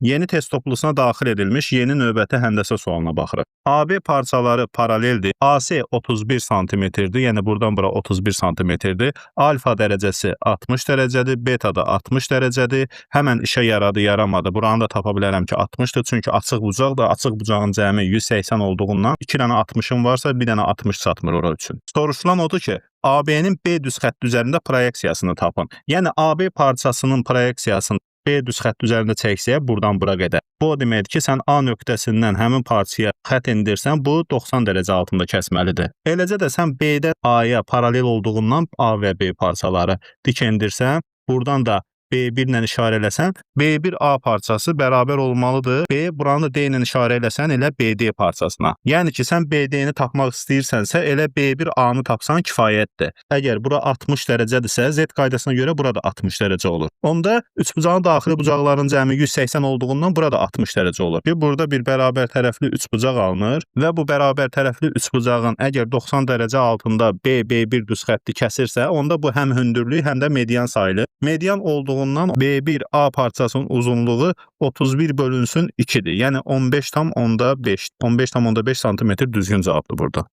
Yeni test toplusuna daxil edilmiş yeni növbəti həndəsə sualına baxırıq. AB parçaları paraleldir. AC 31 santimetrdir. Yəni buradan bura 31 santimetrdir. Alfa dərəcəsi 60 dərəcədir. Beta da 60 dərəcədir. Həmən işə yaradı, yaramadı. Buranı da tapa bilərəm ki 60-dır. Çünki açıq bucaqdır. Açıq bucağın cəmi 180 olduğundan 2 dənə 60-ım varsa, bir dənə 60 çatmır ora üçün. Soruşulan odur ki, AB-nin B düz xətt üzərində proyeksiyasını tapın. Yəni AB parçasının proyeksiyasını B düz xətt üzərində çəksək, buradan bura qədər. Bu o deməkdir ki, sən A nöqtəsindən həmin parçaya xətt endirsən, bu 90 dərəcə altında kəsməlidir. Eləcə də sən B-də A-ya paralel olduğundan A və B parçaları dik endirsən, buradan da B1 ilə işarə eləsən, B1 A parçası bərabər olmalıdır. B buranı da D ilə işarə eləsən elə BD parçasına. Yəni ki, sən BD-ni tapmaq istəyirsənsə, elə B1 A-nı tapsan kifayətdir. Əgər bura 60 dərəcədirsə, Z qaydasına görə burada 60 dərəcə olur. Onda üçbucağın daxili bucaqların cəmi 180 olduğundan burada 60 dərəcə olur. Burada bir bərabər tərəfli üçbucaq alınır və bu bərabər tərəfli üçbucağın əgər 90 dərəcə altında B1 düz xətti kəsirsə, onda bu həm hündürlük, həm də median sayılır. Median olduğundan B1 A parçasının uzunluğu 31 bölünsün 2-dir. Yəni 15,5. 15,5 santimetr düzgün cavabdır burada.